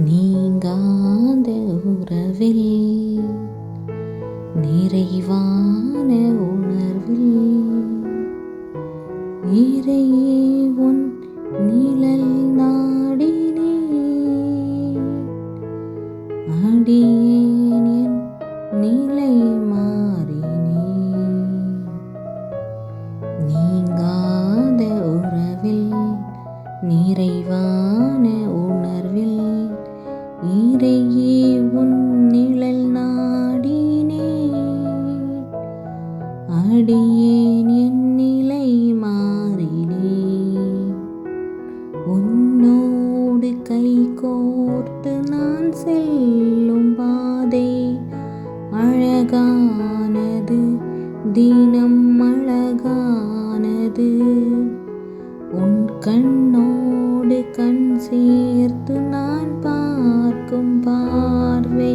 நீங்காத உறவில் நிறைவான உணர்வில் இறையே உன் நிழல் நாடினே அடியேன் என் நிலை மாறினே. நீங்காத உறவில் நிறைவான உணர்வில் இறையே உன் நிழல் நாடினே அடியேன் என் நிலை மாறினே. உன்னோடு கை கோர்த்து நான் செல்லும் பாதை அழகானது, தினம் அழகானது. உன் கண்ணோடு கண் சேர்த்து நான் பார்க்கும் பார்வை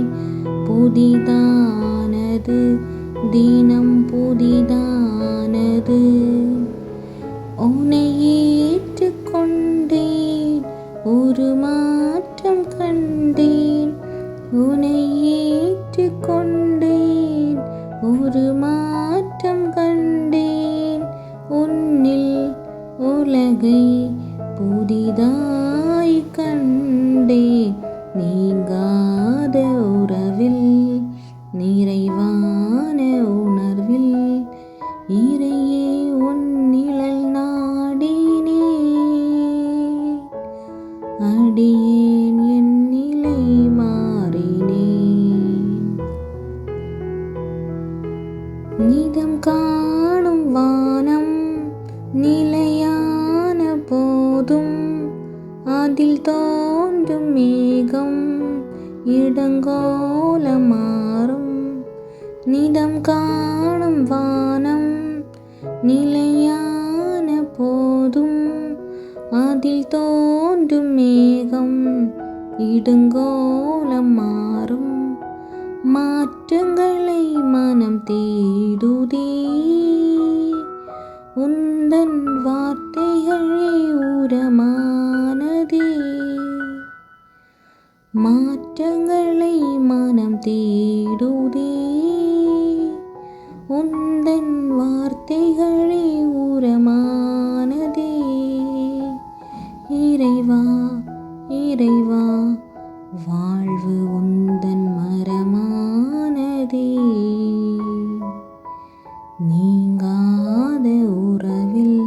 புதிதானது, தினம் புதிதானது. உன்னை ஏற்றுக் கொண்டேன், ஒரு மாற்றம் கண்டேன். உன்னை ஏற்றுக் கொண்டேன், ஒரு மாற்றம் கண்டேன். உன்னில் உலகை புதிதாய் கண்டேன். நீங்காத உறவில் நிறைவான உணர்வில் இறையே உன் நிழல் நாடினே அடியேன் என் நிலை மாறினேன். நிதம் காணும் வானம் நிலையான போதும் அதில் தோன்றும் மேகம் இடங்கோல மாறும். நிதம் காணும் வானம் நிலையான போதும் அதில் தோன்றும் மேகம் இடுங்கோலம் மாறும். மாற்றங்களை மனம் தேடுதே, உந்தன் வார்த்தைகளே உரமானதே. மாற்றங்களை மனம் தேடுதே, உந்தன் வார்த்தைகளே உரமானதே. இறைவா இறைவா வாழ்வு உந்தன் மரமானதே. நீங்காத உறவில்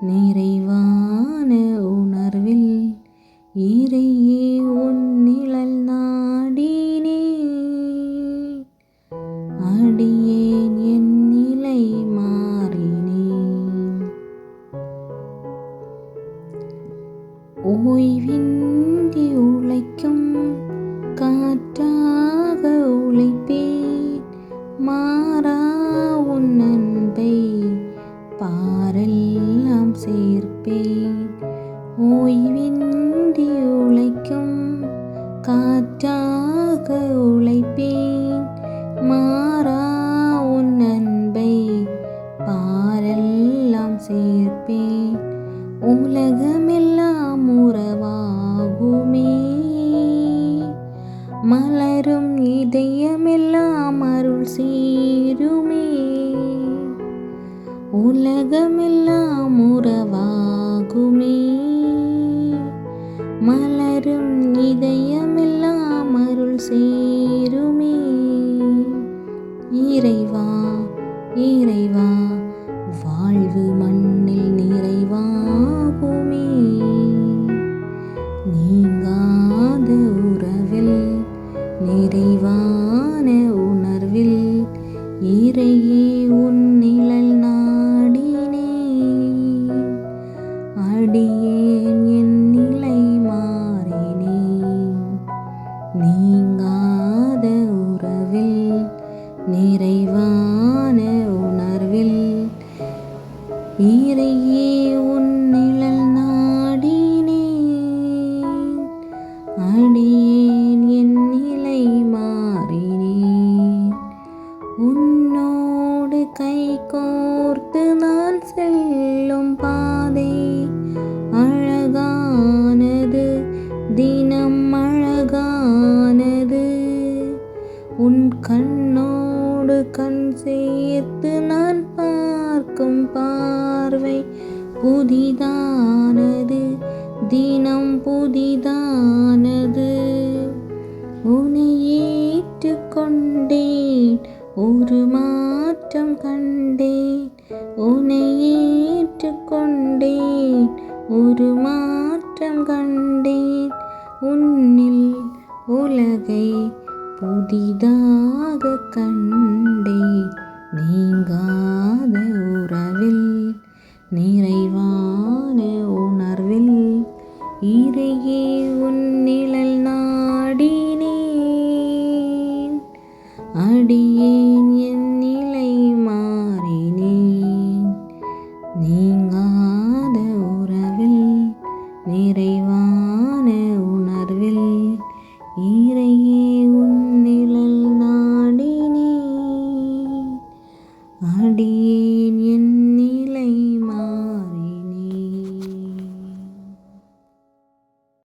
நிறைவான உணர்வில் இறையே உன் நிழல் நாடினே அடியேன் என் நிலை மாறினேன். ஓய்வின்றி உழைக்கும் காற்றாக உழைப்பேன், மாறா உன் அன்பை பாரெல்லாம் சேர்ப்பேன். ஓய்வின்றி உழைக்கும் காற்றாக உழைப்பேன், மாறா உன் அன்பை பாரெல்லாம் சேர்ப்பேன். உலகமெல்லாம் உறவாகுமே, மலரும் இதயமெல்லாம் அருள் சேருமே. உலகமெல்லாம் உறவாகுமே, மலரும் இதயமெல்லாம் அருள் சேருமே. இறைவா இறைவா வாழ்வு மண்ணில் நிறைவாகுமே. நீங்காத உறவில் நிறைவான உணர்வில் இறையே உன் நிழல் நாடினே புதிதானது, தினம் புதிதானது. உன்னை ஏற்றுக்கொண்டேன், ஒரு மாற்றம் கண்டேன். உன்னை ஏற்றுக்கொண்டேன், ஒரு மாற்றம் கண்டேன். உன்னில் உலகை புதிதாக கண்டேன். நீங்காத உறவில் நிறைவான